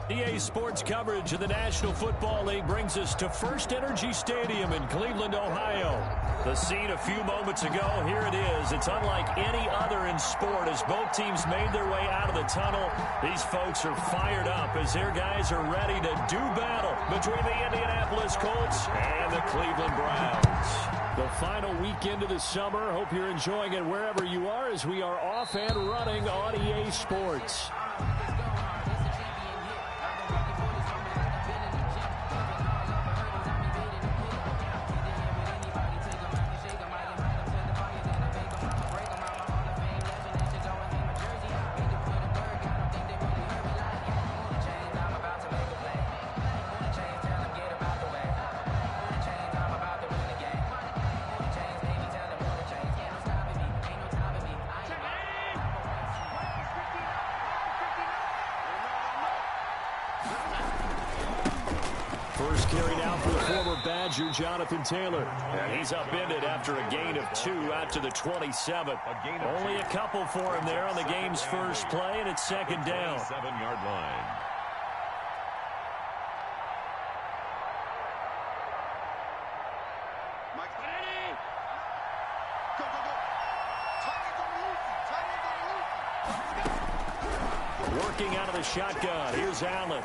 EA Sports coverage of the National Football League brings us to First Energy Stadium in Cleveland, Ohio. The scene a few moments ago, here it is. It's unlike any other in sport as both teams made their way out of the tunnel. These folks are fired up as their guys are ready to do battle between the Indianapolis Colts and the Cleveland Browns. The final weekend of the summer. Hope you're enjoying it wherever you are as we are off and running on EA Sports. First carry now for the former Badger, Jonathan Taylor. And he's upended after a gain of 2 out to the 27. Only a couple for him there on the game's first play, and it's second down. 7-yard line. Working out of the shotgun. Here's Allen.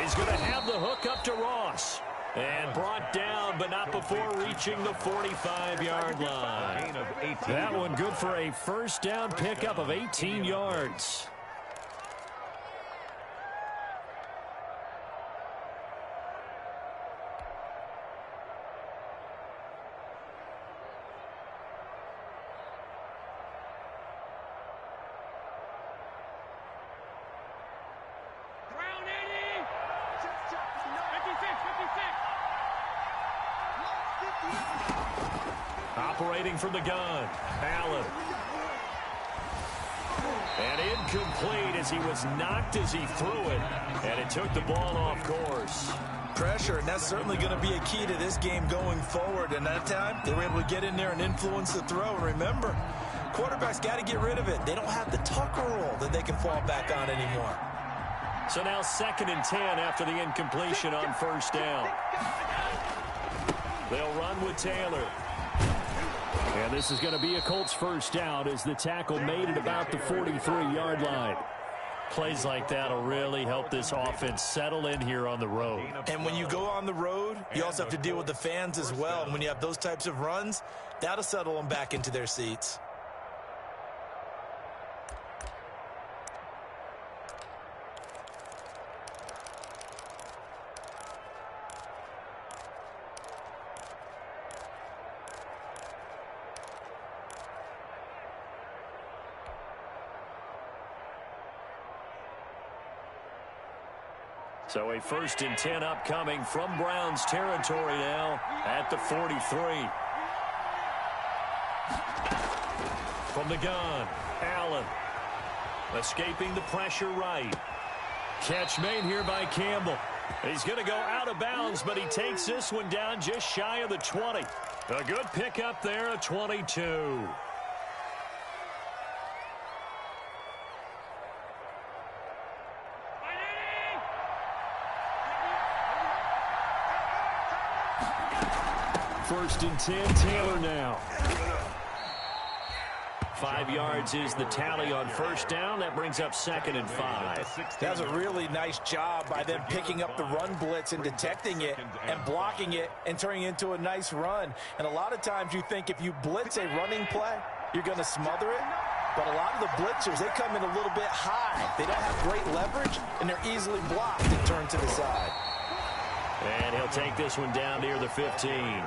He's going to have the hook up to Ross. And brought down, but not before reaching the 45-yard line. That one good for a first down pickup of 18 yards. Operating from the gun, Allen. And incomplete as he was knocked as he threw it. And it took the ball off course. Pressure, and that's certainly going to be a key to this game going forward. And that time, they were able to get in there and influence the throw. And remember, quarterbacks got to get rid of it. They don't have the tucker roll that they can fall back on anymore. So now 2nd and 10 after the incompletion on first down. They'll run with Taylor. And this is going to be a Colts first down as the tackle made at about the 43-yard line. Plays like that will really help this offense settle in here on the road. And when you go on the road, you also have to deal with the fans as well. And when you have those types of runs, that'll settle them back into their seats. So a 1st and 10 upcoming from Browns territory now at the 43. From the gun, Allen. Escaping the pressure right. Catch made here by Campbell. He's going to go out of bounds, but he takes this one down just shy of the 20. A good pickup there, a 22. First and 10, Taylor now. 5 yards is the tally on first down. That brings up 2nd and 5. That was a really nice job by them picking up the run blitz and detecting it and blocking it and turning it into a nice run. And a lot of times you think if you blitz a running play, you're going to smother it. But a lot of the blitzers, they come in a little bit high. They don't have great leverage, and they're easily blocked and turned to the side. And he'll take this one down near the 15.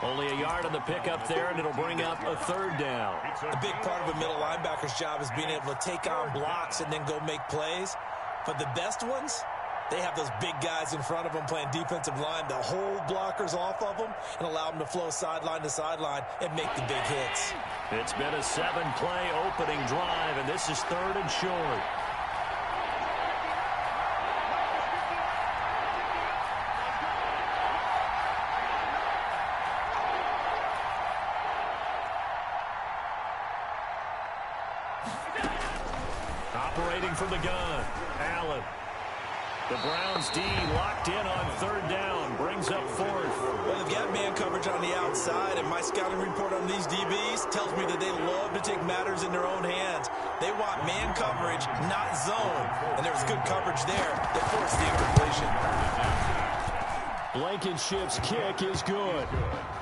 Only a yard on the pickup there, and it'll bring up a 3rd down. A big part of a middle linebacker's job is being able to take on blocks and then go make plays. For the best ones, they have those big guys in front of them playing defensive line to hold blockers off of them and allow them to flow sideline to sideline and make the big hits. It's been a 7-play opening drive, and this is 3rd and short. Operating from the gun, Allen. The Browns D locked in on third down. Brings up fourth. Well, they've got man coverage on the outside, and my scouting report on these DBs tells me that they love to take matters in their own hands. They want man coverage, not zone. And there was good coverage there that forced the incompletion. Blankenship's kick is good.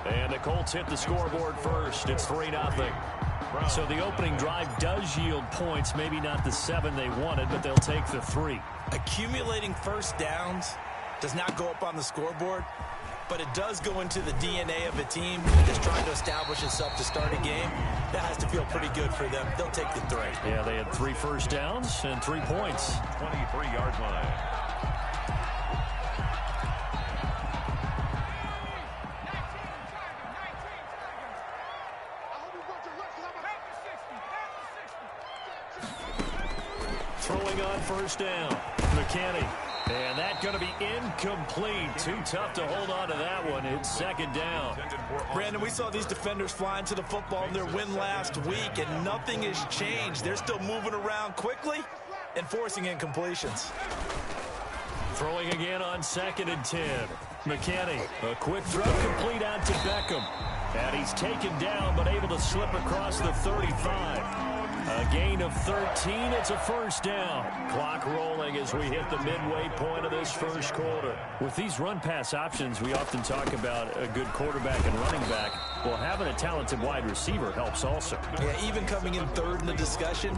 And the Colts hit the scoreboard first. It's 3-0. So the opening drive does yield points. Maybe not the 7 they wanted, but they'll take the 3. Accumulating first downs does not go up on the scoreboard, but it does go into the DNA of a team that's trying to establish itself to start a game. That has to feel pretty good for them. They'll take the 3. Yeah, they had 3 first downs and 3 points. 23-yard line. Throwing on first down. McKinney. And that's going to be incomplete. Too tough to hold on to that one. It's second down. Brandon, we saw these defenders flying to the football in their win last week, and nothing has changed. They're still moving around quickly and forcing incompletions. Throwing again on 2nd and 10. McKinney. A quick throw complete out to Beckham. And he's taken down but able to slip across the 35. A gain of 13. It's a first down. Clock rolling as we hit the midway point of this first quarter. With these run-pass options, we often talk about a good quarterback and running back. Well, having a talented wide receiver helps also. Yeah, even coming in third in the discussion,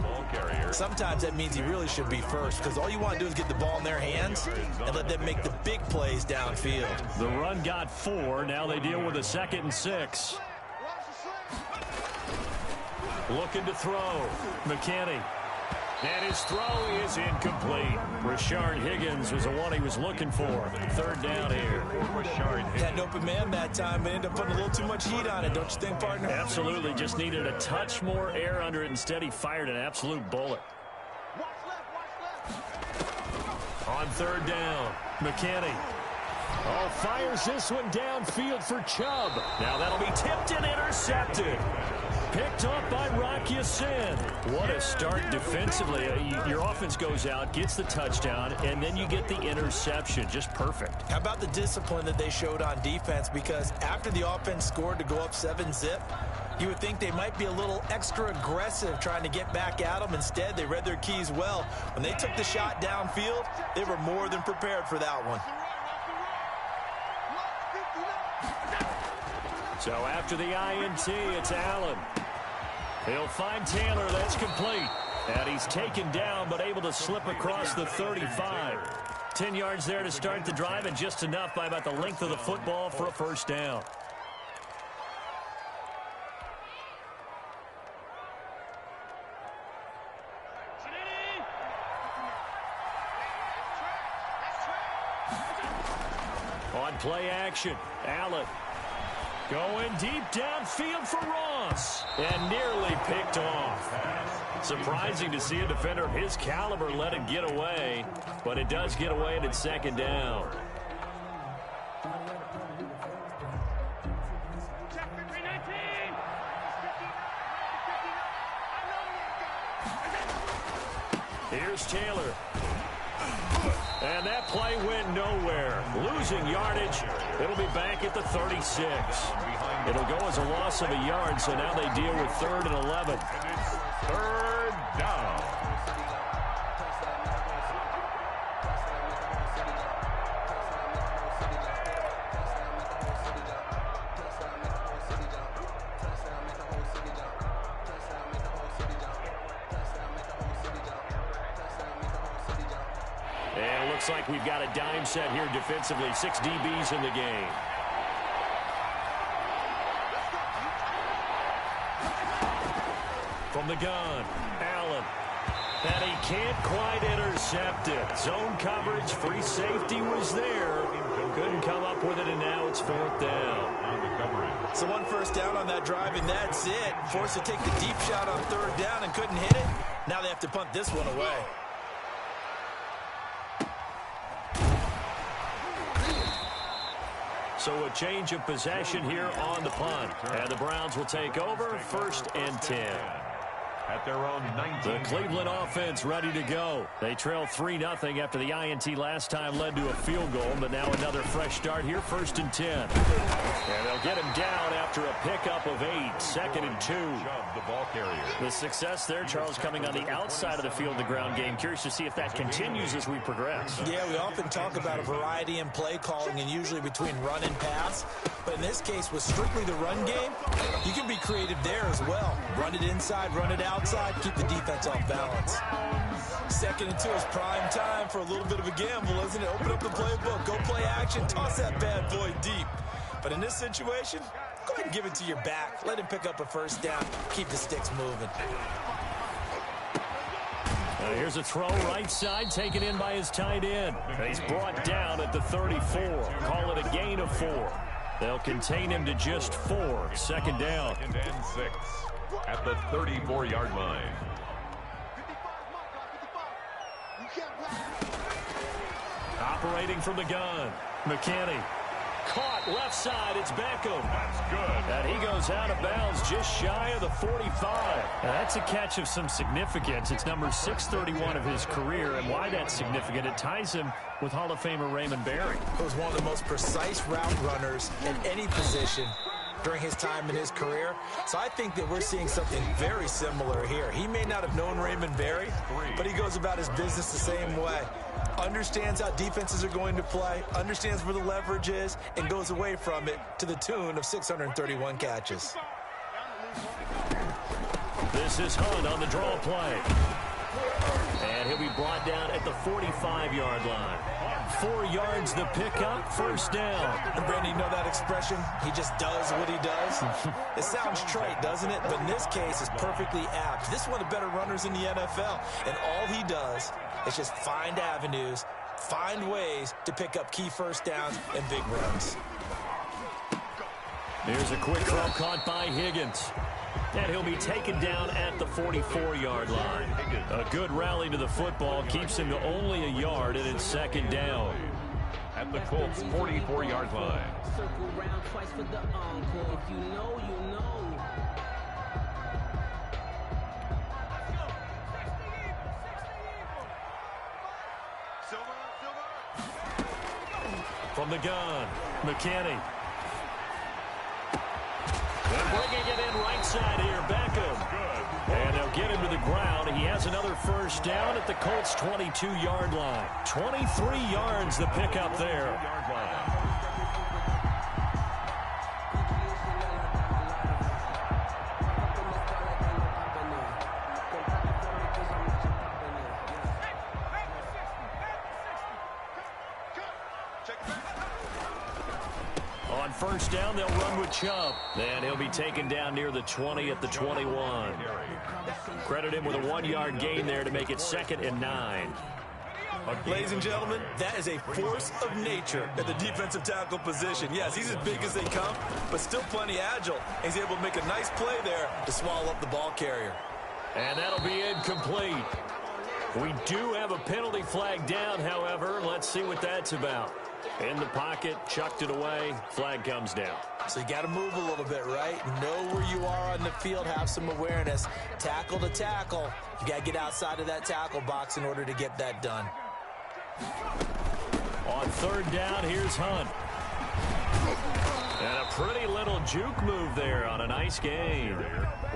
sometimes that means he really should be first, because all you want to do is get the ball in their hands and let them make the big plays downfield. The run got 4. Now they deal with a 2nd and 6. Looking to throw. McKinney. And his throw is incomplete. Rashard Higgins was the one he was looking for. Third down here. Had an open man that time, but ended up putting a little too much heat on it, don't you think, partner? Absolutely. Just needed a touch more air under it. Instead, he fired an absolute bullet. On third down, McKinney. Oh, fires this one downfield for Chubb. Now that'll be tipped and intercepted. Picked up by Rock Ya-Sin. What a start defensively. Your offense goes out, gets the touchdown, and then you get the interception. Just perfect. How about the discipline that they showed on defense? Because after the offense scored to go up 7-zip, you would think they might be a little extra aggressive trying to get back at them. Instead, they read their keys well. When they took the shot downfield, they were more than prepared for that one. So after the INT, it's Allen. He'll find Taylor. That's complete. And he's taken down but able to slip across the 35. 10 yards there to start the drive, and just enough by about the length of the football for a first down. On play action, Allen. Going deep downfield for Ross. And nearly picked off. Surprising to see a defender of his caliber let it get away. But it does get away, and it's second down. Here's Taylor. And that play went nowhere. Losing yardage. It'll be back at the 36. It'll go as a loss of a yard, so now they deal with 3rd and 11. Third down. And it looks like we've got a dime set here defensively. 6 DBs in the game. From the gun, Allen. And he can't quite intercept it. Zone coverage, free safety was there. Couldn't come up with it, and now it's 4th down. So 1 first down on that drive, and that's it. Forced to take the deep shot on 3rd down and couldn't hit it. Now they have to punt this one away. So a change of possession here on the punt. And the Browns will take over, 1st and 10. at their own 19. The Cleveland offense ready to go. They trail 3-0 after the INT last time led to a field goal, but now another fresh start here, 1st and 10. And they'll get him down after a pickup of 8, 2nd and 2. The ball carrier. The success there, Charles, coming on the outside of the field, the ground game. Curious to see if that continues as we progress. Yeah, we often talk about a variety in play calling and usually between run and pass. But in this case, with strictly the run game, you can be creative there as well. Run it inside, run it outside, keep the defense off balance. 2nd and 2 is prime time for a little bit of a gamble, isn't it? Open up the playbook, go play action, toss that bad boy deep. But in this situation, go ahead and give it to your back. Let him pick up a 1st down, keep the sticks moving. Here's a throw right side, taken in by his tight end. He's brought down at the 34. Call it a gain of 4. They'll contain him to just 4. 2nd down. 2nd and 6 at the 34-yard line. Operating from the gun. McKinney. Caught left side. It's Beckham. That's good. And he goes out of bounds just shy of the 45. Now, that's a catch of some significance. It's number 631 of his career. And why that's significant, it ties him with Hall of Famer Raymond Berry. He was one of the most precise route runners at any position during his time in his career. So I think that we're seeing something very similar here. He may not have known Raymond Berry, but he goes about his business the same way. Understands how defenses are going to play, understands where the leverage is, and goes away from it to the tune of 631 catches. This is Hunt on the draw play. And he'll be brought down at the 45-yard line. 4 yards the pickup, 1st down. And Brandon, you know that expression? He just does what he does. It sounds trite, doesn't it? But in this case, it's perfectly apt. This is one of the better runners in the NFL. And all he does is just find avenues, find ways to pick up key 1st downs and big runs. Here's a quick throw caught by Higgins. And he'll be taken down at the 44-yard line. A good rally to the football keeps him to only a yard, and it's 2nd down. At the Colts' 44-yard line. Circle round twice for the encore. If you know, you know. From the gun, McKinney. And bringing it in right side here, Beckham. And they'll get him to the ground. He has another 1st down at the Colts' 22-yard line. 23 yards the pickup there. On 1st down, they'll run with Chubb. And he'll be taken down near the 20 at the 21. Credit him with a 1-yard gain there to make it 2nd and 9. Ladies and gentlemen, that is a force of nature at the defensive tackle position. Yes, he's as big as they come, but still plenty agile. He's able to make a nice play there to swallow up the ball carrier. And that'll be incomplete. We do have a penalty flag down, however. Let's see what that's about. In the pocket, chucked it away, flag comes down. So you got to move a little bit, right? Know where you are on the field, have some awareness. Tackle to tackle, you got to get outside of that tackle box in order to get that done. On 3rd down, here's Hunt. And a pretty little juke move there on a nice gain.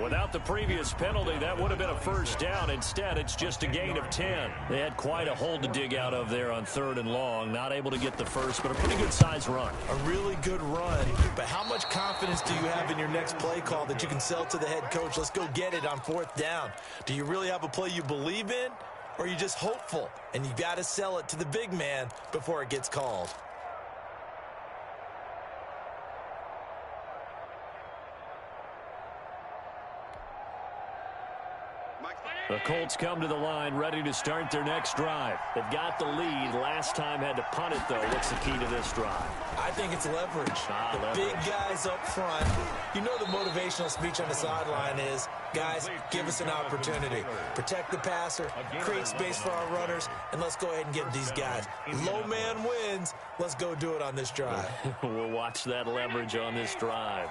Without the previous penalty, that would have been a 1st down. Instead, it's just a gain of 10. They had quite a hole to dig out of there on 3rd and long. Not able to get the first, but a pretty good size run. A really good run. But how much confidence do you have in your next play call that you can sell to the head coach? Let's go get it on 4th down. Do you really have a play you believe in? Or are you just hopeful? And you got to sell it to the big man before it gets called. The Colts come to the line ready to start their next drive. They've got the lead. Last time had to punt it, though. What's the key to this drive? I think it's leverage. Big guys up front. You know the motivational speech on the sideline is, guys, give us an opportunity. Protect the passer, create space for our runners, and let's go ahead and get these guys. Low man wins. Let's go do it on this drive. We'll watch that leverage on this drive.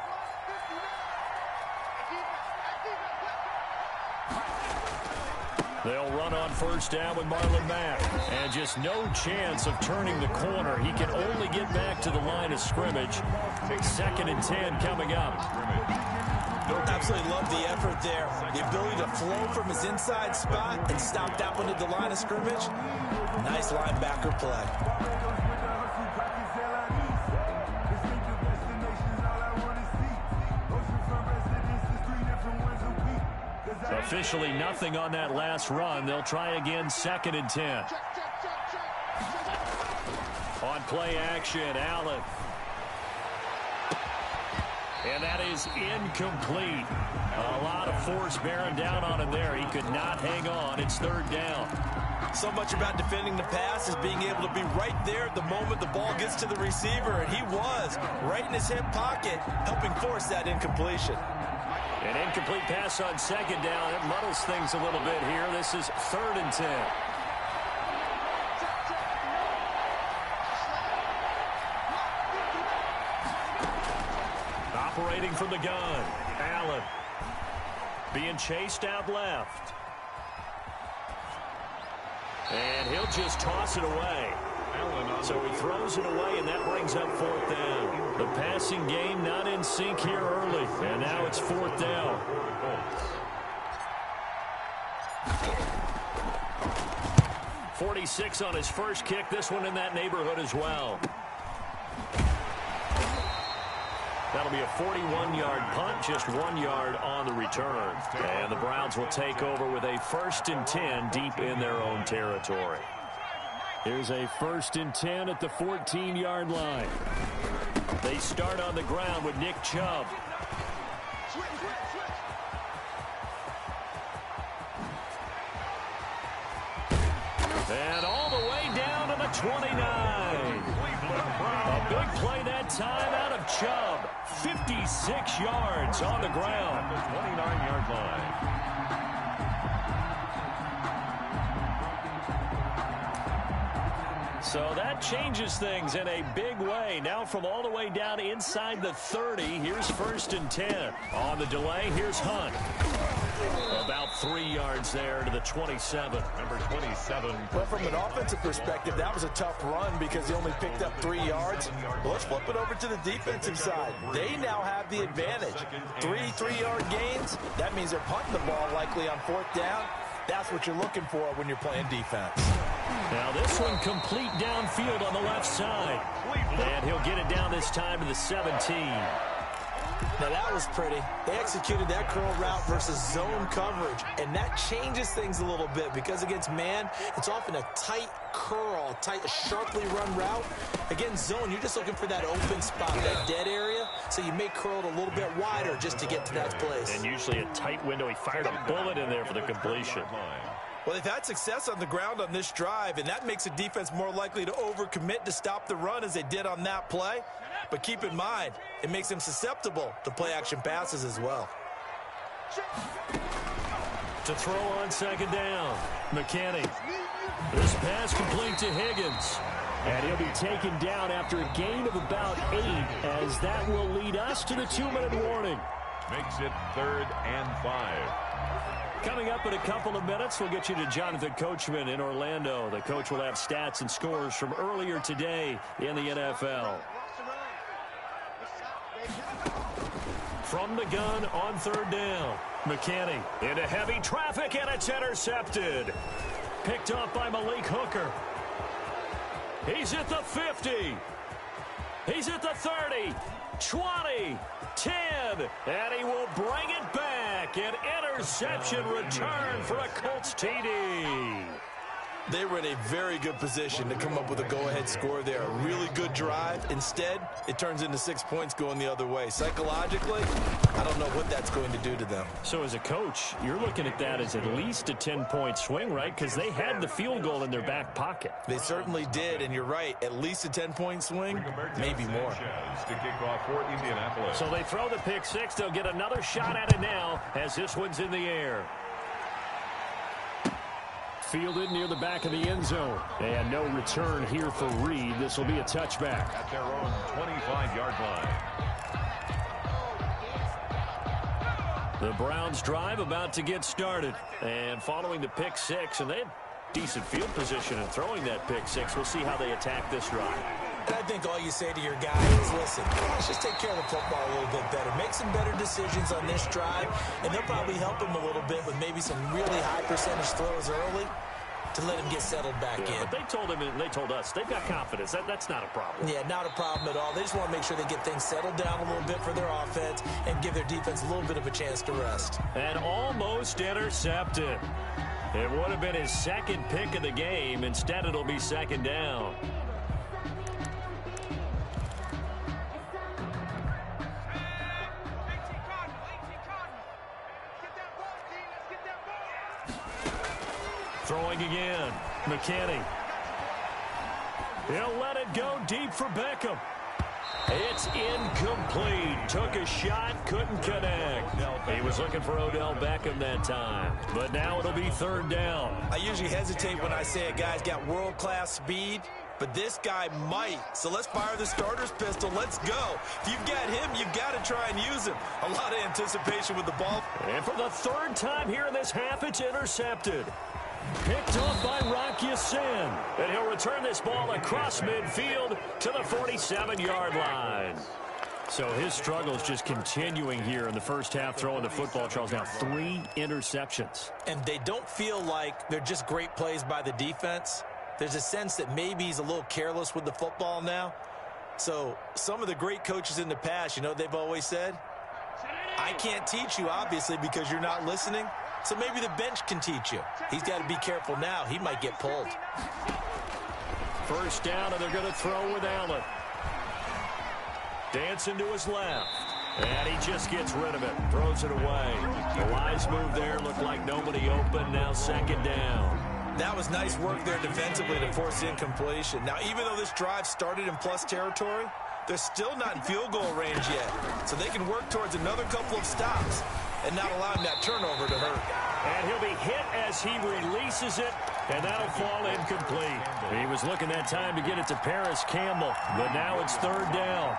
They'll run on first down with Marlon Mack. And just no chance of turning the corner. He can only get back to the line of scrimmage. 2nd and 10 coming up. Absolutely love the effort there. The ability to flow from his inside spot and stop that one at the line of scrimmage. Nice linebacker play. Officially nothing on that last run. They'll try again 2nd and 10. On play action, Allen. And that is incomplete. A lot of force bearing down on him there. He could not hang on. It's 3rd down. So much about defending the pass is being able to be right there at the moment the ball gets to the receiver. And he was right in his hip pocket, helping force that incompletion. An incomplete pass on 2nd down. It muddles things a little bit here. This is 3rd and 10. Operating from the gun, Allen. Being chased out left. And he'll just toss it away. So he throws it away, and that brings up 4th down. The passing game not in sync here early, and now it's 4th down. .46 on his first kick. This one in that neighborhood as well. That'll be a 41-yard punt, just 1 yard on the return. And the Browns will take over with a 1st and 10 deep in their own territory. Here's a 1st and 10 at the 14-yard line. They start on the ground with Nick Chubb. And all the way down to the 29. A big play that time out of Chubb. 56 yards on the ground. The 29-yard line. So that changes things in a big way. Now from all the way down inside the 30, here's 1st and 10. On the delay, here's Hunt. About 3 yards there to the 27. Number 27. Well, from an offensive perspective, that was a tough run because he only picked up 3 yards. Well, let's flip it over to the defensive side. They now have the advantage. 3 3-yard gains. That means they're punting the ball likely on 4th down. That's what you're looking for when you're playing defense. Now this one complete downfield on the left side. And he'll get it down this time to the 17. Now that was pretty. They executed that curl route versus zone coverage, and that changes things a little bit because against man, it's often a tight curl, tight, sharply run route. Against zone, you're just looking for that open spot, that dead area, so you may curl it a little bit wider just to get to that place. And usually a tight window. He fired a bullet in there for the completion. Well, they've had success on the ground on this drive, and that makes a defense more likely to overcommit to stop the run as they did on that play. But keep in mind, it makes them susceptible to play-action passes as well. To throw on 2nd down, McKinney. This pass complete to Higgins. And he'll be taken down after a gain of about 8, as that will lead us to the 2-minute warning. Makes it 3rd and 5. Coming up in a couple of minutes, we'll get you to Jonathan Coachman in Orlando. The coach will have stats and scores from earlier today in the NFL. From the gun on 3rd down, McKinney into heavy traffic, and it's intercepted. Picked off by Malik Hooker. He's at the 50. He's at the 30, 20, 10, and he will bring it back. An interception return for a Colts TD. They were in a very good position to come up with a go-ahead score there. A really good drive. Instead, it turns into 6 points going the other way. Psychologically, I don't know what that's going to do to them. So as a coach, you're looking at that as at least a 10-point swing, right? Because they had the field goal in their back pocket. They certainly did, and you're right. At least a 10-point swing, maybe more. To kick off for Indianapolis. So they throw the pick 6. They'll get another shot at it now as this one's in the air. Fielded near the back of the end zone. And no return here for Reed. This will be a touchback. At their own 25-yard line. The Browns drive about to get started. And following the pick six, and they had decent field position in throwing that pick six. We'll see how they attack this drive. And I think all you say to your guy is, listen, let's just take care of the football a little bit better. Make some better decisions on this drive, and they'll probably help him a little bit with maybe some really high percentage throws early to let him get settled back in. But they told him, and they told us, they've got confidence. That's not a problem. Yeah, not a problem at all. They just want to make sure they get things settled down a little bit for their offense and give their defense a little bit of a chance to rest. And almost intercepted. It would have been his second pick of the game. Instead, it'll be second down. Throwing again. McKinney. He'll let it go deep for Beckham. It's incomplete. Took a shot, couldn't connect. He was looking for Odell Beckham that time. But now it'll be third down. I usually hesitate when I say a guy's got world-class speed, but this guy might. So let's fire the starter's pistol. Let's go. If you've got him, you've got to try and use him. A lot of anticipation with the ball. And for the third time here in this half, it's intercepted. Picked off by Rocky Sin. And he'll return this ball across midfield to the 47-yard line. So his struggle is just continuing here in the first half throwing the football, Charles. Now 3 interceptions. And they don't feel like they're just great plays by the defense. There's a sense that maybe he's a little careless with the football now. So some of the great coaches in the past, you know what they've always said? I can't teach you, obviously, because you're not listening. So maybe the bench can teach you. He's got to be careful now. He might get pulled. First down, and they're going to throw with Allen. Dancing to his left. And he just gets rid of it. Throws it away. The wise move there. Looked like nobody open. Now second down. That was nice work there defensively to force incompletion. Now, even though this drive started in plus territory, they're still not in field goal range yet. So they can work towards another couple of stops and not allowing that turnover to hurt. And he'll be hit as he releases it, and that'll fall incomplete. He was looking that time to get it to Paris Campbell, but now it's third down.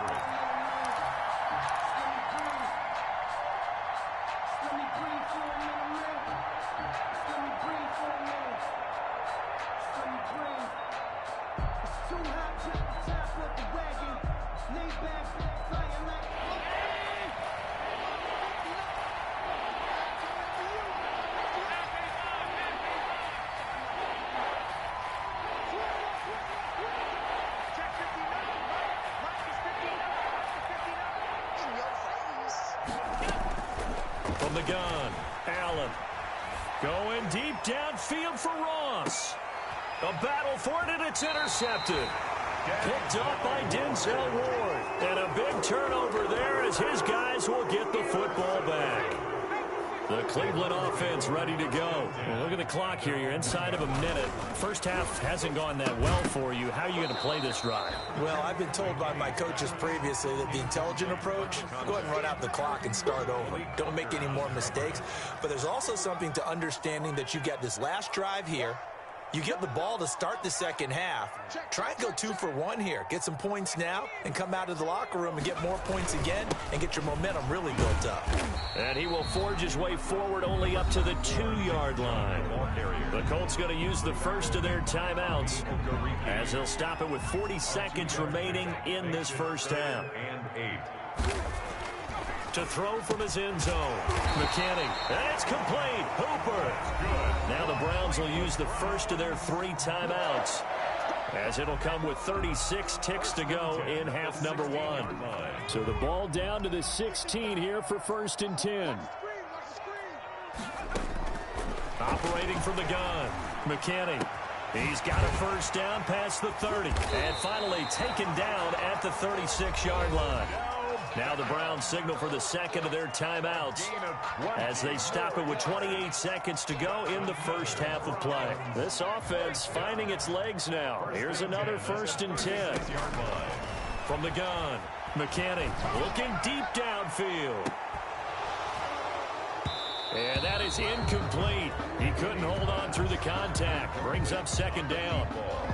From the gun, Allen. Going deep downfield for Ross. A battle for it, and it's intercepted. Picked up by Denzel Ward. And a big turnover there as his guys will get the football back. The Cleveland offense ready to go. Well, look at the clock here. You're inside of a minute. First half hasn't gone that well for you. How are you going to play this drive? Well, I've been told by my coaches previously that the intelligent approach, go ahead and run out the clock and start over. Don't make any more mistakes. But there's also something to understanding that you got this last drive here. You get the ball to start the second half. Try and go 2 for 1 here. Get some points now and come out of the locker room and get more points again and get your momentum really built up. And he will forge his way forward only up to the 2-yard line. The Colts going to use the first of their timeouts as they'll stop it with 40 seconds remaining in this first half. To throw from his end zone. McKinney. And it's complete. Hooper. Now the Browns will use the first of their 3 timeouts, as it'll come with 36 ticks to go in half number 1. So the ball down to the 16 here for 1st and 10. Operating from the gun. McKinney. He's got a first down past the 30. And finally taken down at the 36-yard line. Now the Browns signal for the second of their timeouts as they stop it with 28 seconds to go in the first half of play. This offense finding its legs now. Here's another 1st and 10. From the gun, McKinney looking deep downfield. And that is incomplete. He couldn't hold on through the contact. Brings up second down.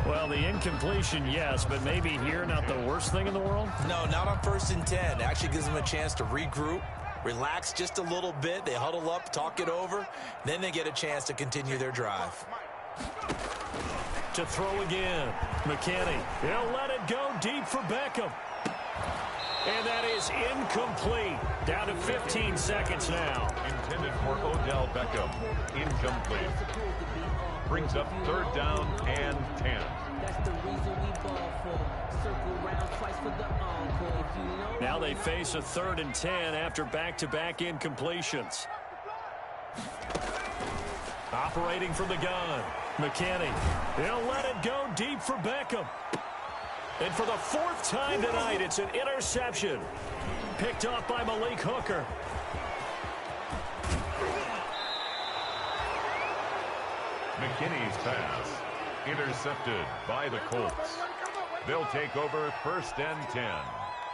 Well, the incompletion, yes, but maybe here not the worst thing in the world? No, not on 1st and 10. Actually gives them a chance to regroup, relax just a little bit. They huddle up, talk it over. Then they get a chance to continue their drive. To throw again. McKinney. He'll let it go deep for Beckham. And that is incomplete. Down to 15 seconds now. Intended for Odell Beckham. Incomplete. Brings up 3rd down and 10. That's the reason we ball for. Circle round twice for the encore. If you know. Now they face a 3rd and 10 after back-to-back incompletions. Operating from the gun. McKinney. He'll let it go deep for Beckham. And for the 4th time tonight, it's an interception. Picked off by Malik Hooker. McKinney's pass intercepted by the Colts. They'll take over 1st and 10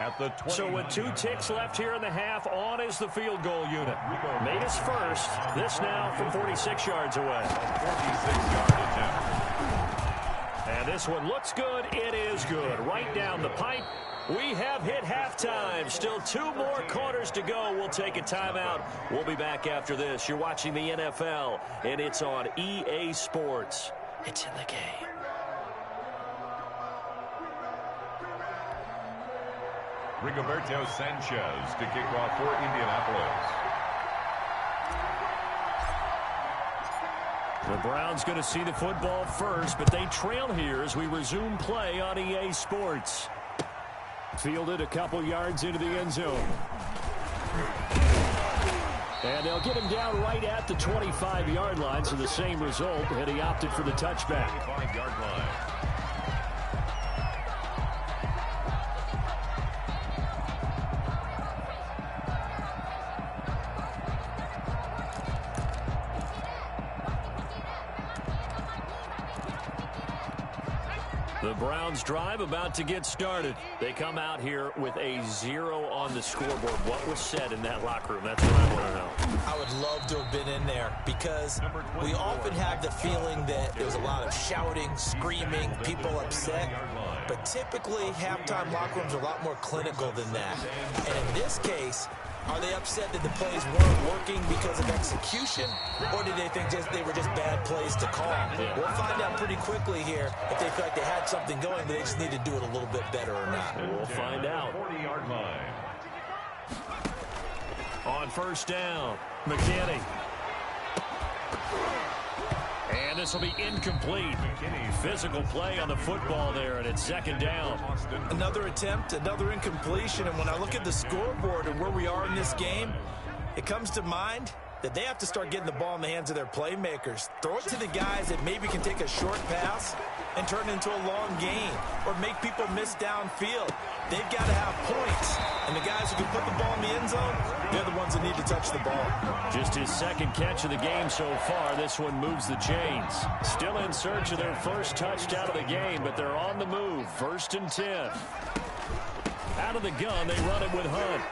at the 20. So with 2 ticks left here in the half, on is the field goal unit. Made his first. This now from 46 yards away. 46-yard attempt. And this one looks good. It is good. Right down the pipe. We have hit halftime. Still 2 more quarters to go. We'll take a timeout. We'll be back after this. You're watching the NFL, and it's on EA Sports. It's in the game. Rigoberto Sanchez to kick off for Indianapolis. The Browns going to see the football first, but they trail here as we resume play on EA Sports. Fielded a couple yards into the end zone. And they'll get him down right at the 25-yard line, so the same result, and he opted for the touchback. 25-yard line. The Browns drive about to get started. They come out here with a 0 on the scoreboard. What was said in that locker room? That's what I want to know. I would love to have been in there because we often have the feeling that there's a lot of shouting, screaming, people upset. But typically, halftime locker rooms are a lot more clinical than that. And in this case, are they upset that the plays weren't working because of execution, or did they think they were just bad plays to call? Yeah. We'll find out pretty quickly here if they feel like they had something going, but they just need to do it a little bit better or not. We'll find out. 40-yard line. On 1st down, McKinney. And this will be incomplete. Physical play on the football there, and it's 2nd down. Another attempt, another incompletion, and when I look at the scoreboard and where we are in this game, it comes to mind that they have to start getting the ball in the hands of their playmakers. Throw it to the guys that maybe can take a short pass and turn it into a long gain or make people miss downfield. They've got to have points, and the guys who can put the ball in the end zone, they're the ones that need to touch the ball. Just his 2nd catch of the game so far. This one moves the chains. Still in search of their first touchdown of the game, but they're on the move. 1st and 10. Out of the gun, they run it with Hunt.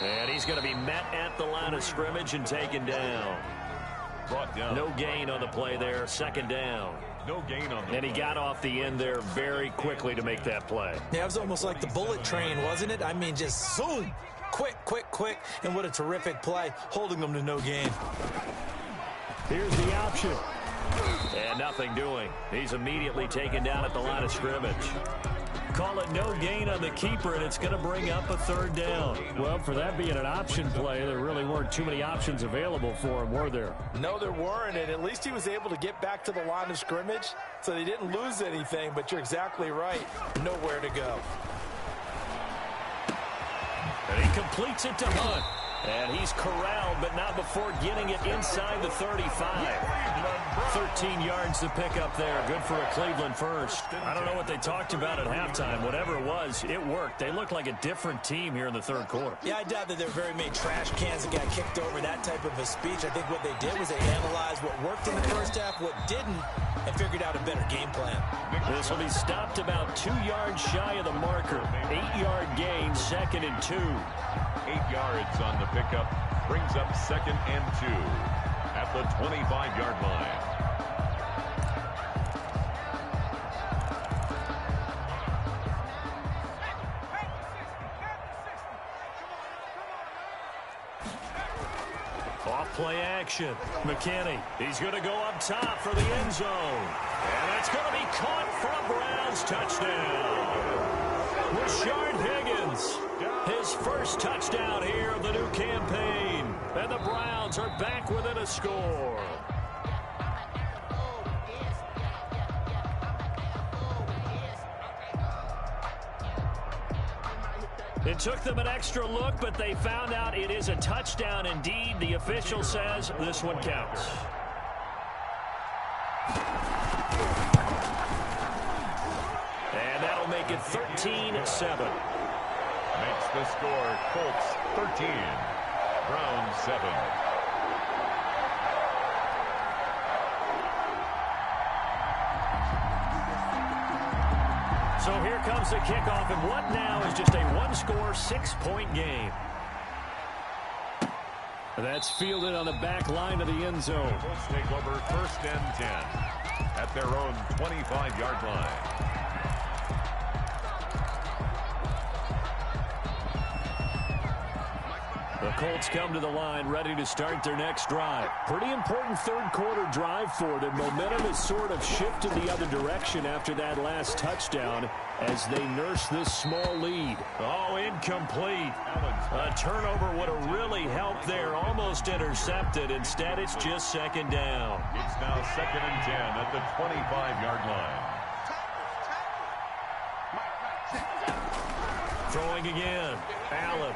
And he's going to be met at the line of scrimmage and taken down. Brought down. No gain on the play there. 2nd down. No gain on the And he got off the end there very quickly to make that play. Yeah, it was almost like the bullet train, wasn't it? I mean, just zoom. Quick, quick, quick. And what a terrific play, holding them to no gain. Here's the option. And nothing doing. He's immediately taken down at the line of scrimmage. Call it no gain on the keeper, and it's going to bring up a 3rd down. Well, for that being an option play, there really weren't too many options available for him, were there? No, there weren't, and at least he was able to get back to the line of scrimmage, so they didn't lose anything, but you're exactly right. Nowhere to go. And he completes it to Hunt. And he's corralled, but not before getting it inside the 35. 13 yards to pick up there. Good for a Cleveland first. I don't know what they talked about at halftime. Whatever it was, it worked. They looked like a different team here in the 3rd quarter. Yeah, I doubt that there were very many trash cans that got kicked over, that type of a speech. I think what they did was they analyzed what worked in the first half, what didn't, and figured out a better game plan. This will be stopped about 2 yards shy of the marker. 8-yard gain, 2nd and 2. 8 yards on the pickup. Brings up 2nd and 2 at the 25-yard line. Play action. McKinney. He's going to go up top for the end zone. And that's going to be caught for a Browns touchdown. Rashard Higgins. His first touchdown here of the new campaign. And the Browns are back within a score. It took them an extra look, but they found out it is a touchdown indeed. The official says this one counts. And that'll make it 13-7. Makes the score Colts 13, Browns 7. So here comes the kickoff, and what now is just a one-score, 6-point game. That's fielded on the back line of the end zone. The Colts take over first and 10 at their own 25-yard line. The Colts come to the line ready to start their next drive. Pretty important third-quarter drive for them. Momentum has sort of shifted the other direction after that last touchdown as they nurse this small lead. Oh, incomplete. A turnover would have really helped there. Almost intercepted. Instead, it's just second down. It's now second and 10 at the 25-yard line. Throwing again. Allen.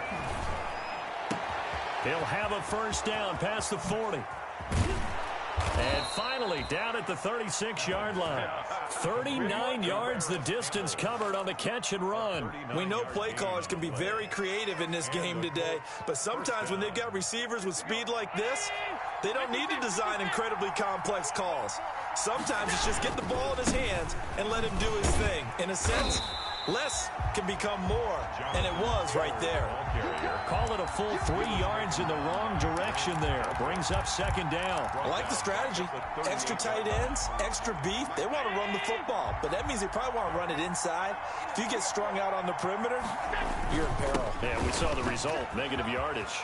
He'll have a first down past the 40. And finally down at the 36-yard line. 39 yards the distance covered on the catch and run. We know play callers can be very creative in this game today, but sometimes when they've got receivers with speed like this, they don't need to design incredibly complex calls. Sometimes it's just get the ball in his hands and let him do his thing. In a sense, less can become more, and it was right there. Call it a full 3 yards in the wrong direction there. Brings up second down. I like the strategy. Extra tight ends, extra beef. They want to run the football, but that means they probably want to run it inside. If you get strung out on the perimeter, you're in peril. Yeah, we saw the result. Negative yardage.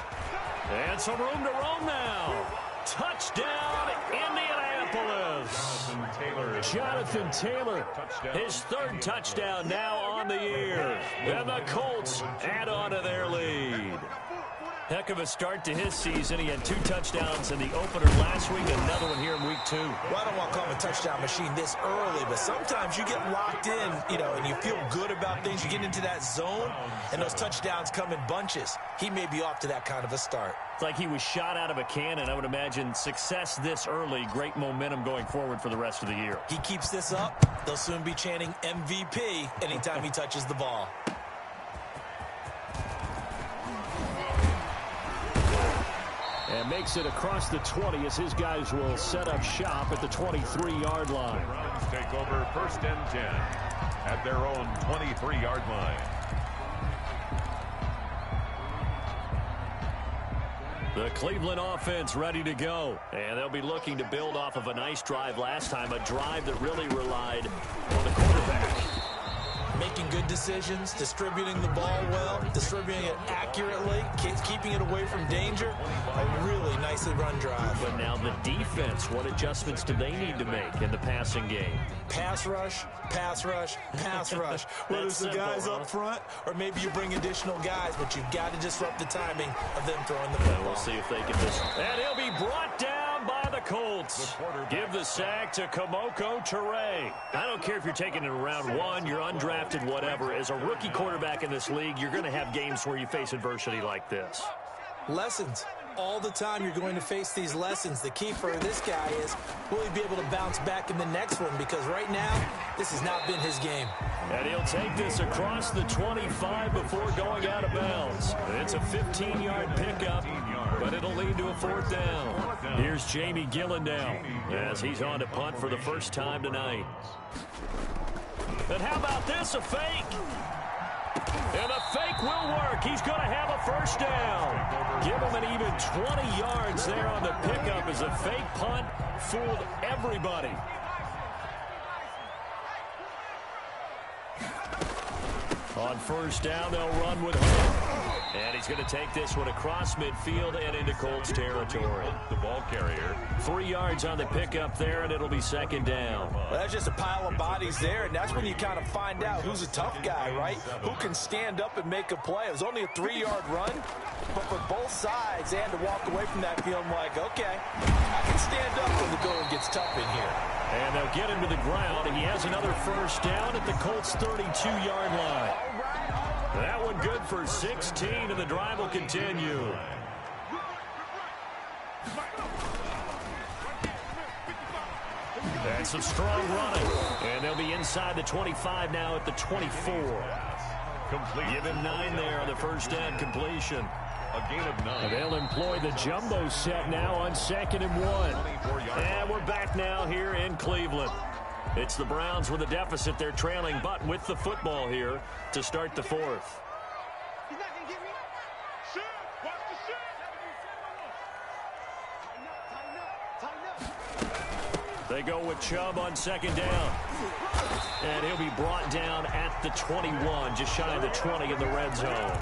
And some room to roam now. Touchdown, Indianapolis. Jonathan Taylor, his third touchdown now on the year. And the Colts add on to their lead. Heck of a start to his season. He had 2 touchdowns in the opener last week, another one here in week 2. Well, I don't want to call him a touchdown machine this early, but sometimes you get locked in, and you feel good about things. You get into that zone, and those touchdowns come in bunches. He may be off to that kind of a start. It's like he was shot out of a cannon. I would imagine success this early, great momentum going forward for the rest of the year. He keeps this up, they'll soon be chanting MVP anytime he touches the ball. And makes it across the 20 as his guys will set up shop at the 23-yard line. The Browns take over first and 10 at their own 23-yard line. The Cleveland offense ready to go. And they'll be looking to build off of a nice drive last time, a drive that really relied on the quarterback. Making good decisions, distributing the ball well, distributing it accurately, keeping it away from danger. A really nicely run drive. But now the defense, what adjustments do they need to make in the passing game? Pass rush, pass rush, pass rush. Whether it's the guys up front or maybe you bring additional guys, but you've got to disrupt the timing of them throwing the football. And we'll see if they can just... And he'll be brought down by the Colts. Give the sack to Kamoko Toure. I don't care if you're taking it in round 1, you're undrafted, whatever. As a rookie quarterback in this league, you're going to have games where you face adversity like this. Lessons. All the time you're going to face these lessons. The key for this guy is, will he be able to bounce back in the next one? Because right now, this has not been his game. And he'll take this across the 25 before going out of bounds. It's a 15-yard pickup, but it'll lead to a 4th down. Here's Jamie Gillen now as he's on to punt for the first time tonight. And how about this, a fake? And the fake will work. He's going to have a first down. Give him an even 20 yards there on the pickup as a fake punt fooled everybody. On first down, they'll run with Hunt. And he's going to take this one across midfield and into Colts territory. The ball carrier. 3 yards on the pickup there, and it'll be second down. Well, that's just a pile of bodies there, and that's when you kind of find out who's a tough guy, right? Who can stand up and make a play. It was only a 3-yard run, but for both sides, they had to walk away from that feeling like, okay, I can stand up when the going gets tough in here. And they'll get him to the ground. He has another first down at the Colts' 32-yard line. That one good for 16, and the drive will continue. That's some strong running. And they'll be inside the 25 now at the 24. Give him 9 there on the first down completion. A gain of 9. They'll employ the jumbo set now on 2nd and 1. And we're back now here in Cleveland. It's the Browns with a deficit. They're trailing, but with the football here to start the 4th. They go with Chubb on 2nd down. And he'll be brought down at the 21, just shy of the 20 in the red zone.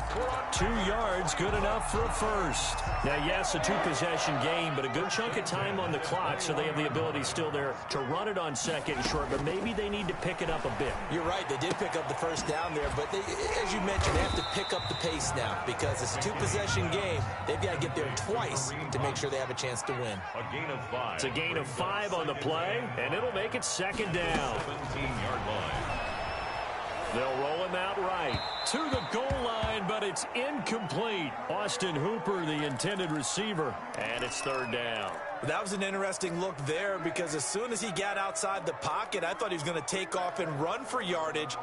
2 yards, good enough for a first. Now, yes, a 2-possession game, but a good chunk of time on the clock, so they have the ability still there to run it on 2nd and short, but maybe they need to pick it up a bit. You're right, they did pick up the first down there, but they, as you mentioned, they have to pick up the pace now because it's a 2-possession game. They've got to get there twice to make sure they have a chance to win. A gain of 5. It's a gain of 5 on the play, and it'll make it 2nd down. 17-yard line. They'll roll him out right to the goal line, but it's incomplete. Austin Hooper, the intended receiver, and it's 3rd down. That was an interesting look there because as soon as he got outside the pocket, I thought he was going to take off and run for yardage.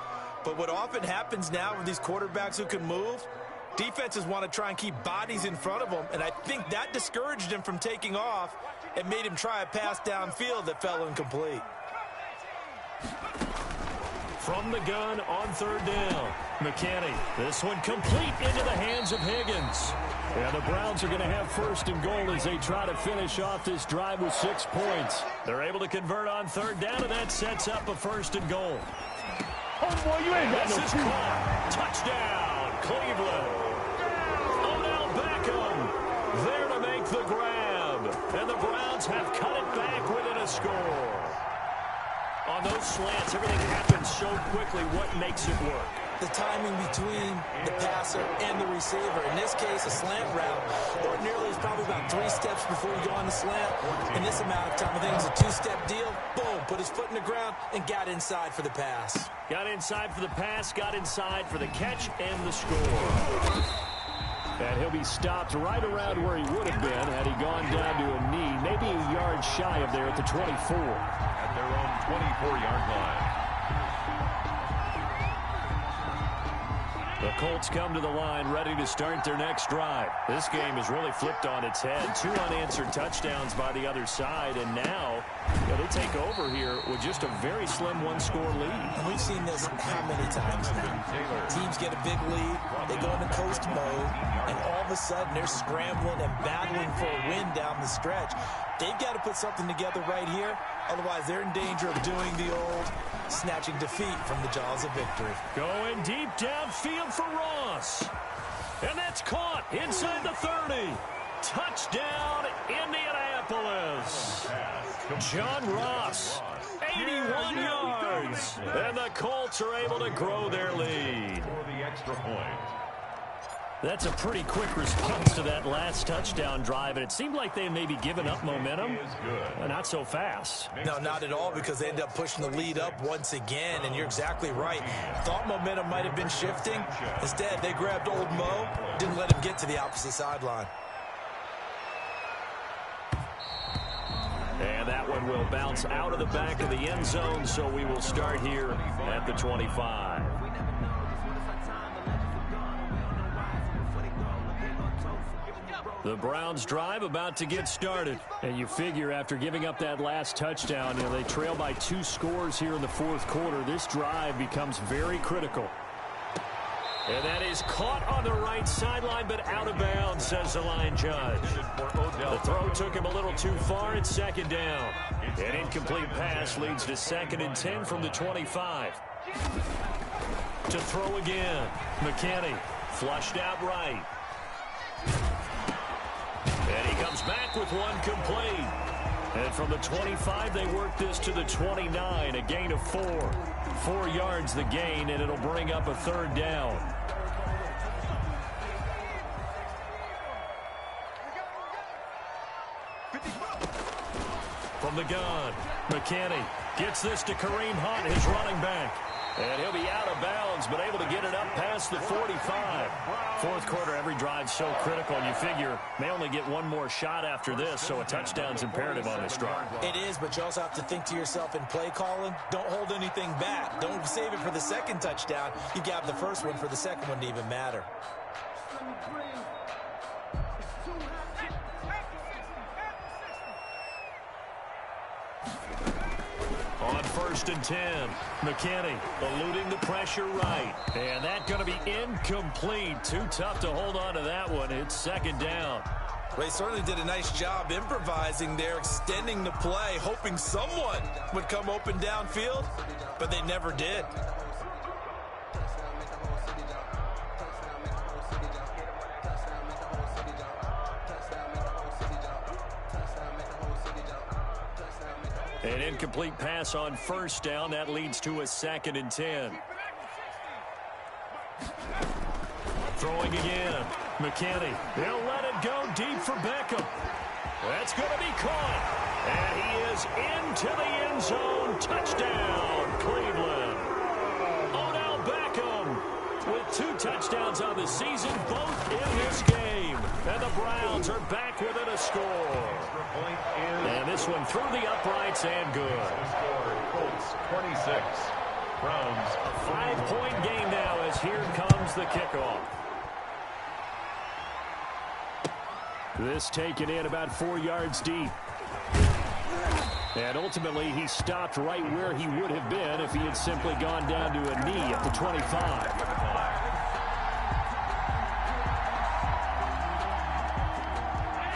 But what often happens now with these quarterbacks who can move, defenses want to try and keep bodies in front of them, and I think that discouraged him from taking off and made him try a pass downfield that fell incomplete. From the gun on 3rd down, McKinney. This one complete into the hands of Higgins. And the Browns are going to have 1st and goal as they try to finish off this drive with 6 points. They're able to convert on 3rd down, and that sets up a 1st and goal. Oh, boy, you ain't got This no is proof. caught. Touchdown, Cleveland. Odell Beckham there to make the grab. And the Browns have cut it back within a score. On those slants, everything happens so quickly. What makes it work? The timing between the passer and the receiver. In this case, a slant route. Ordinarily, it's probably about 3 steps before you go on the slant. In this amount of time, I think it's a 2-step deal. Boom, put his foot in the ground and got inside for the pass. Got inside for the pass, got inside for the catch, and the score. And he'll be stopped right around where he would have been had he gone down to a knee, maybe a yard shy of there at the 24. At their own 24-yard line. The Colts come to the line ready to start their next drive. This game is really flipped on its head. 2 unanswered touchdowns by the other side, and now they take over here with just a very slim 1-score lead. And we've seen this how many times now? Teams get a big lead, they go into coast mode, and all of a sudden they're scrambling and battling for a win down the stretch. They've got to put something together right here, otherwise they're in danger of doing the old snatching defeat from the jaws of victory. Going deep downfield for Ross. And that's caught inside the 30. Touchdown, Indianapolis. John Ross, 81 yards. And the Colts are able to grow their lead. For the extra point. That's a pretty quick response to that last touchdown drive, and it seemed like they may be giving up momentum. Not so fast. No, not at all, because they end up pushing the lead up once again, and you're exactly right. Thought momentum might have been shifting. Instead, they grabbed old Mo, didn't let him get to the opposite sideline. And that one will bounce out of the back of the end zone, so we will start here at the 25. The Browns drive about to get started. And you figure after giving up that last touchdown, they trail by 2 scores here in the 4th quarter. This drive becomes very critical. And that is caught on the right sideline, but out of bounds, says the line judge. The throw took him a little too far. It's 2nd down. An incomplete pass leads to 2nd and 10 from the 25. To throw again. McKinney flushed out right. back with one complete. And from the 25, they work this to the 29, a gain of 4. 4 yards the gain, and it'll bring up a third down. From the gun, McKinney gets this to Kareem Hunt, his running back. And he'll be out of bounds, but able to get it up past the 45. Fourth quarter, every drive's so critical, and you figure may only get one more shot after this, so a touchdown's imperative on this drive. It is, but you also have to think to yourself in play calling, don't hold anything back. Don't save it for the second touchdown. You got the first one for the second one to even matter. On 1st and 10, McKinney eluding the pressure right. And that's going to be incomplete. Too tough to hold on to that one. It's second down. Well, he certainly did a nice job improvising there, extending the play, hoping someone would come open downfield, but they never did. An incomplete pass on 1st down. That leads to a 2nd and 10. Throwing again. McKinney. He'll let it go deep for Beckham. That's going to be caught. And he is into the end zone. Touchdown, Cleveland. Odell Beckham with 2 touchdowns on the season, both in this game. And the Browns are back within a score. And this one through the uprights and good. Colts 26. Browns a 5-point game now as here comes the kickoff. This taken in about 4 yards deep. And ultimately he stopped right where he would have been if he had simply gone down to a knee at the 25.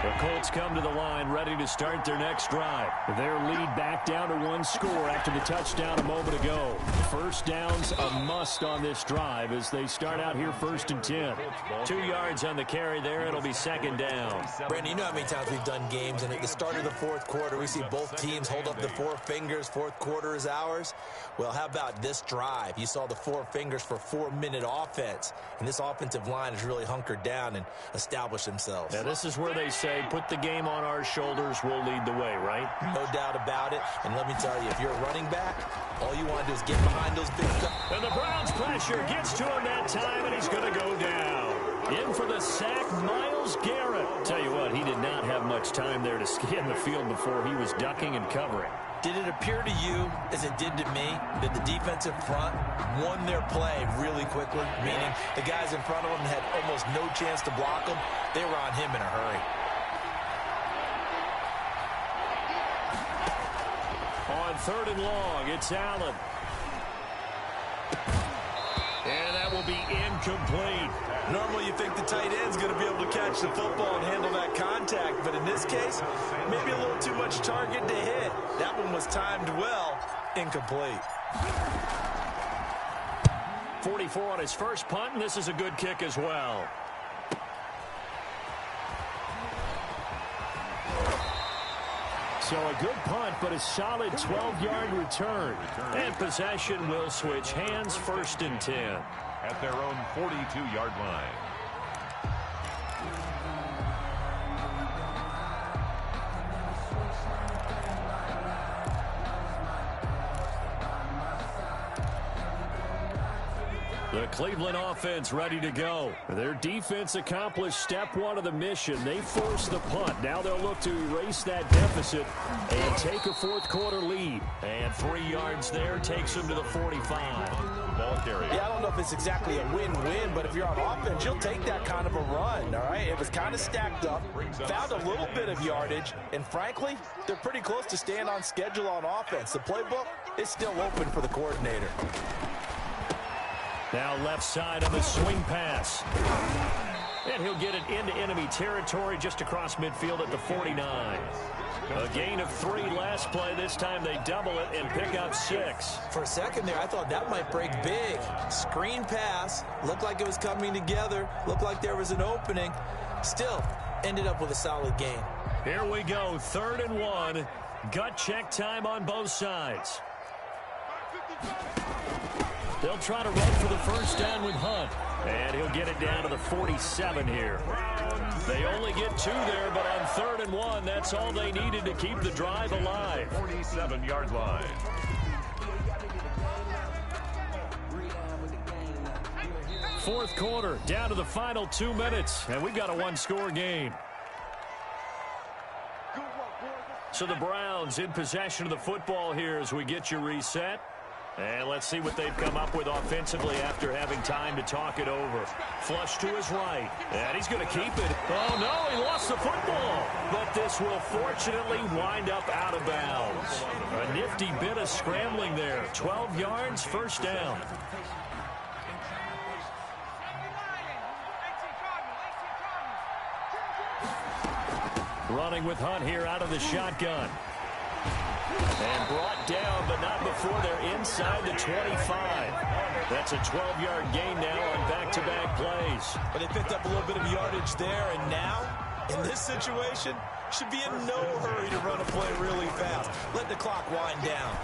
The Colts come to the line ready to start their next drive. Their lead back down to 1 score after the touchdown a moment ago. First down's a must on this drive as they start out here 1st and 10. 2 yards on the carry there. It'll be 2nd down. Brandon, you know how many times we've done games, and at the start of the 4th quarter, we see both teams hold up the 4 fingers. 4th quarter is ours. Well, how about this drive? You saw the 4 fingers for 4-minute offense, and this offensive line has really hunkered down and established themselves. Yeah, this is where they say, put the game on our shoulders, we'll lead the way, right? No doubt about it. And let me tell you, if you're a running back, all you want to do is get behind those big guys. And the Browns pressure gets to him that time, and he's going to go down. In for the sack, Myles Garrett. Tell you what, he did not have much time there to scan the field before he was ducking and covering. Did it appear to you, as it did to me, that the defensive front won their play really quickly? Meaning the guys in front of them had almost no chance to block them. They were on him in a hurry. On 3rd and long, it's Allen. And that will be incomplete. Normally you think the tight end's going to be able to catch the football and handle that contact, but in this case, maybe a little too much target to hit. That one was timed well, incomplete. 44 on his first punt, and this is a good kick as well. So a good punt, but a solid 12-yard return. And possession will switch hands, 1st and 10. At their own 42-yard line. The Cleveland offense ready to go. Their defense accomplished step 1 of the mission. They forced the punt. Now they'll look to erase that deficit and take a 4th quarter lead. And 3 yards there takes them to the 45. Ball carrier. Yeah, I don't know if it's exactly a win-win, but if you're on offense, you'll take that kind of a run, all right? It was kind of stacked up, found a little bit of yardage, and frankly, they're pretty close to staying on schedule on offense. The playbook is still open for the coordinator. Now left side on the swing pass. And he'll get it into enemy territory just across midfield at the 49. A gain of 3 last play. This time they double it and pick up 6. For a second there, I thought that might break big. Screen pass. Looked like it was coming together. Looked like there was an opening. Still, ended up with a solid gain. Here we go, 3rd and 1. Gut check time on both sides. They'll try to run for the first down with Hunt. And he'll get it down to the 47 here. They only get 2 there, but on 3rd and 1, that's all they needed to keep the drive alive. 47-yard line. Fourth quarter, down to the final 2 minutes, and we've got a one-score game. So the Browns in possession of the football here as we get you reset. And let's see what they've come up with offensively after having time to talk it over. Flush to his right. And he's going to keep it. Oh, no, he lost the football. But this will fortunately wind up out of bounds. A nifty bit of scrambling there. 12 yards, first down. Running with Hunt here out of the shotgun. And brought down, but not before they're inside the 25. That's a 12-yard gain now on back-to-back plays. But they picked up a little bit of yardage there, and now, in this situation, should be in no hurry to run a play really fast. Let the clock wind down.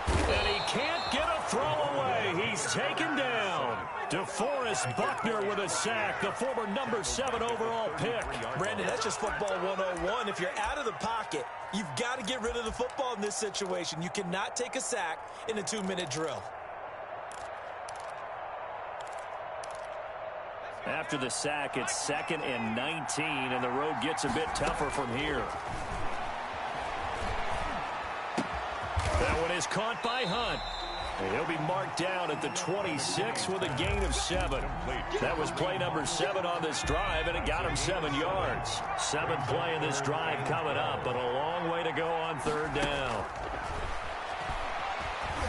And he can't get a throw away. He's taken down. DeForest Buckner with a sack, the former number 7 overall pick. Brandon, that's just football 101. If you're out of the pocket, you've got to get rid of the football in this situation. You cannot take a sack in a 2-minute drill. After the sack, it's 2nd and 19, and the road gets a bit tougher from here. That one is caught by Hunt. And he'll be marked down at the 26 with a gain of 7. That was play number 7 on this drive, and it got him 7 yards. 7th play in this drive coming up, but a long way to go on 3rd down.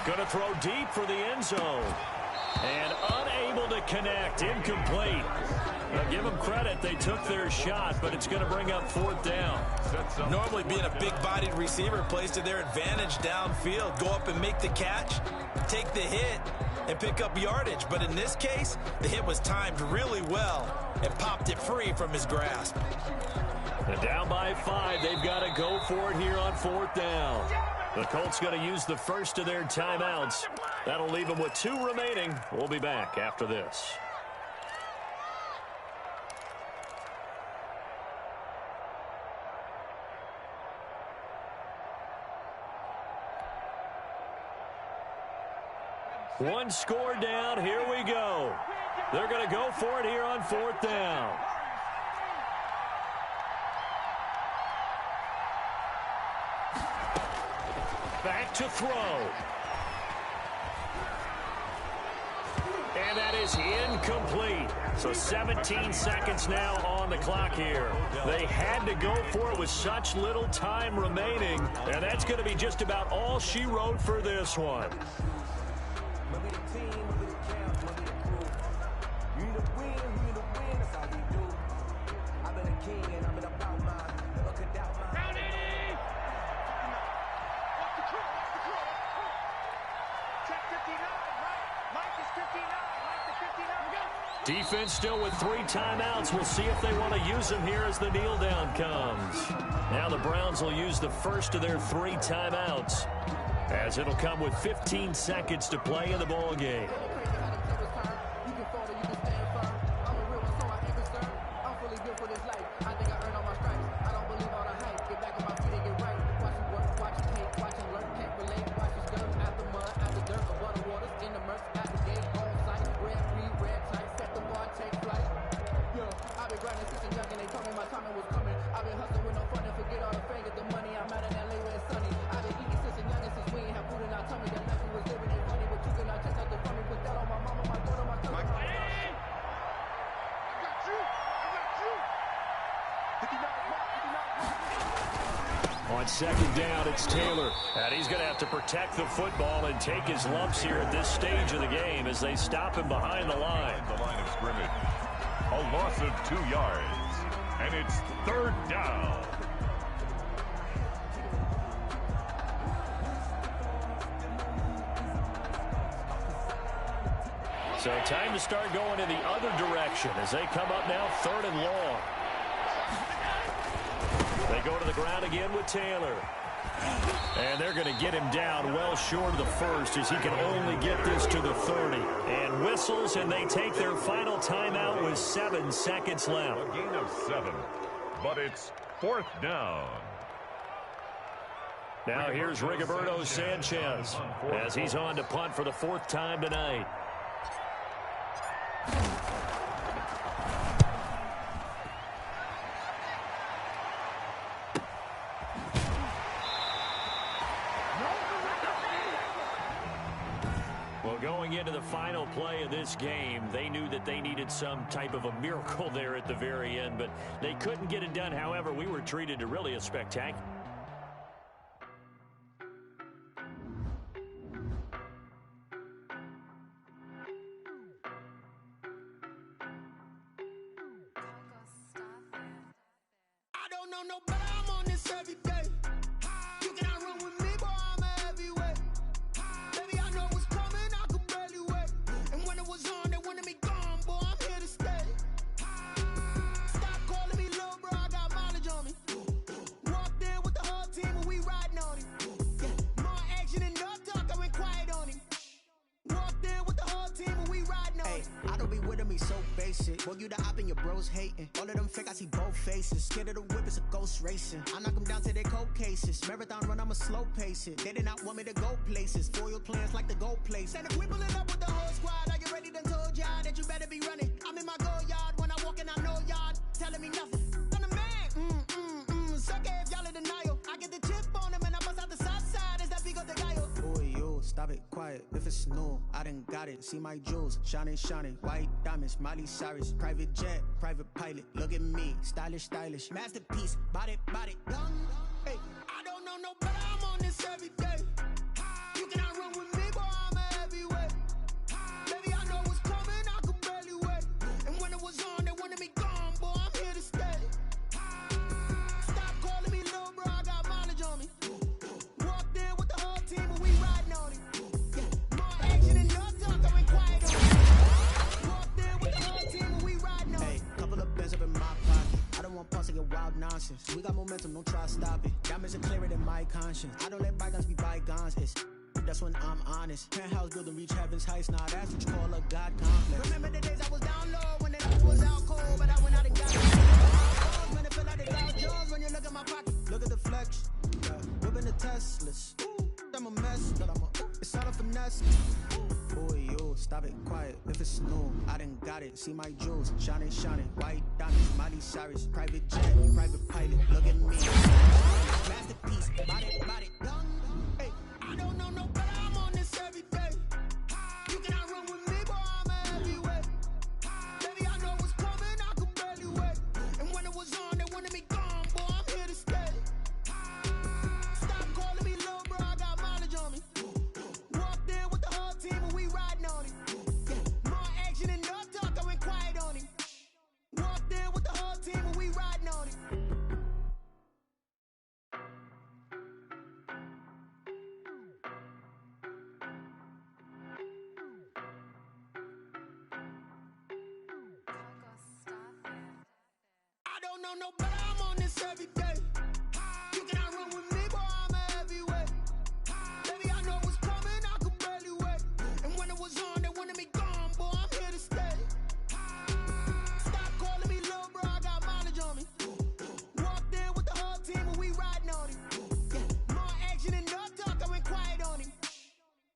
Going to throw deep for the end zone. And unable to connect, incomplete. Now give them credit, they took their shot, but it's going to bring up 4th down. Normally being a big-bodied receiver plays to their advantage downfield. Go up and make the catch, take the hit, and pick up yardage. But in this case, the hit was timed really well and popped it free from his grasp. And down by 5, they've got to go for it here on 4th down. The Colts going to use the first of their timeouts. That'll leave them with 2 remaining. We'll be back after this. One score down. Here we go. They're going to go for it here on 4th down. Back to throw. And that is incomplete. So 17 seconds now on the clock here. They had to go for it with such little time remaining. And that's going to be just about all she wrote for this one. Defense still with 3 timeouts. We'll see if they want to use them here as the kneel down comes. Now the Browns will use the first of their 3 timeouts, as it'll come with 15 seconds to play in the ball game. On 2nd down, it's Taylor. And he's going to have to protect the football and take his lumps here at this stage of the game as they stop him behind the line. The line of scrimmage. A loss of 2 yards. And it's 3rd down. So time to start going in the other direction as they come up now 3rd and long. go to the ground again with Taylor. And they're going to get him down well short of the first as he can only get this to the 30. And whistles, and they take their final timeout with 7 seconds left. A gain of 7, but it's 4th down. Now here's Rigoberto Sanchez as he's on to punt for the 4th time tonight. Well, going into the final play of this game, they knew that they needed some type of a miracle there at the very end, but they couldn't get it done. However, we were treated to really a spectacular. Well, you the op and your bros hating. All of them fake, I see both faces. Scared of the whip, it's a ghost racing. I knock them down to their cold cases. Marathon run, I'ma slow pace it. They did not want me to go places. Foil plans like the gold place. And if we pulling up with the whole squad, are you ready? Done told y'all that you better be running. I'm in my go yard. When I walk in, I know y'all telling me nothing. I'm the man. Suck it if y'all in denial. I get the chip on them and I bust out the south side. Is that big of the guy? Boy, you stop it, quiet. If it's new, I done got it. See my jewels, shining, shining. White diamonds, Miley Cyrus. Private jet, private pilot. Look at me, stylish, stylish. Masterpiece, body, young. Hey, I don't know no better. I'm on this every day. You cannot run with me, boy. I'm a heavyweight. Baby, I know what's coming. I could barely wait. And when it was on, they wanted me gone, boy. I'm here to stay. Stop calling me little bro. I got mileage on me. Walked in with the whole team, and we riding on it. More action and no talk. I went quiet on it. Walked in with the whole team, and we riding on it. Hey, couple of bands up in my pocket. I don't want pause to get wild nonsense. We got momentum, don't try to stop it. Diamonds are clearer than my conscience. I don't let bygones be bygones. That's when I'm honest. Penthouse building reach heaven's heights. Now that's what you call a God complex. Remember the days I was down low when the night was out cold, but I went out and got it. Man, it feel like the Dow Jones when you look at my pocket. Look at the flex. Yeah. Whipping the Teslas. I'm a mess, but it's all a finesse. Boy, you stop it, quiet. If it's new, I done got it. See my jewels, shining, shining. White diamonds, Miley Cyrus. Private jet, private pilot. Look at me. Masterpiece, body, young. Hey, I don't know no better. I'm on this every day. You cannot run with me, boy. I'm a heavyweight. Baby, I know what's coming. I could barely wait. And when it was on, they wanted me gone, boy. I'm here to stay. Stop calling me little bro. I got mileage on me. Walked in with the whole team, and we riding on it. More action and no talk. I went quiet on it. Walked in with the whole team, and we riding on it. I don't know no better. I'm on this every day. You cannot run with me, boy. I'm a heavyweight. Baby, I know what's coming. I could barely wait. And when it was on, they wanted me gone, boy. I'm here to stay. Stop calling me little bro. I got mileage on me. Walked in with the whole team, and we riding on it. More action and no talk. I went quiet on it.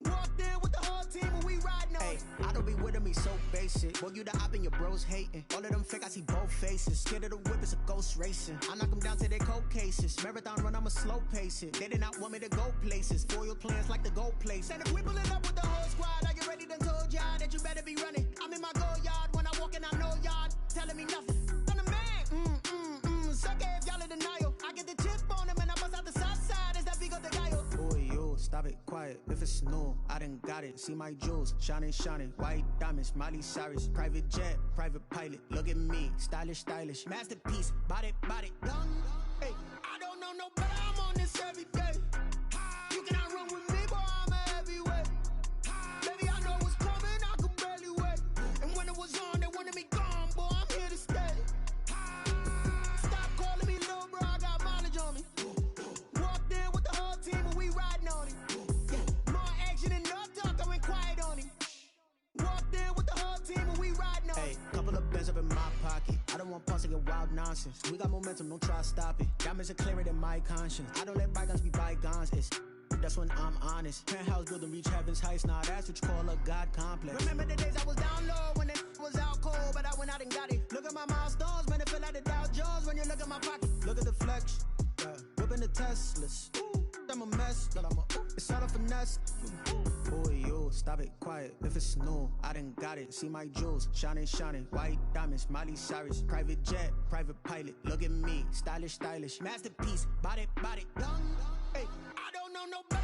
Walked in with the whole team, and we riding on it. I don't be with me so basic. Boy, you the op and your bros hating. All of them fake, I see both faces. Scared of the whip, it's a ghost racing. I knock them down to their cold cases. Marathon run, I'ma slow pace it. They did not want me to go places. Foil plans like the gold place. And if we pulling up with the whole squad, are you ready? Done told y'all that you better be running. I'm in my go yard. When I walk in, I know y'all telling me nothing. I'm the man. Suck it if y'all in denial. I get the chip on them and I bust out the south side. Is that big of the guy? Boy, you stop it, quiet. If it's new, I done got it. See my jewels, shining, shining. White diamonds, Miley Cyrus. Private jet, private pilot. Look at me, stylish, stylish. Masterpiece, body, young. Hey, I don't know no better. I'm on this every day. You cannot run with me, boy. I'm a heavyweight. Baby, I know what's coming. I could barely wait. And when it was on, they wanted me gone, boy. I'm here to stay. Stop calling me little bro. I got mileage on say your wild nonsense. We got momentum, don't try to stop it. Diamonds are clearer than my conscience. I don't let bygones be bygones. That's when I'm honest. Penthouse building reach heaven's heights. Now that's what you call a God complex. Remember the days I was down low when it was out cold, but I went out and got it. Look at my milestones, man, it feel like the Dow Jones when you look at my pocket. Look at the flex, whipping the Teslas. I'm a mess, but it's all a finesse. Boy, you stop it, quiet. If it's new, I done got it. See my jewels, shining, shining. White diamonds, Miley Cyrus. Private jet, private pilot. Look at me, stylish, stylish. Masterpiece, body, young. Hey, I don't know nobody.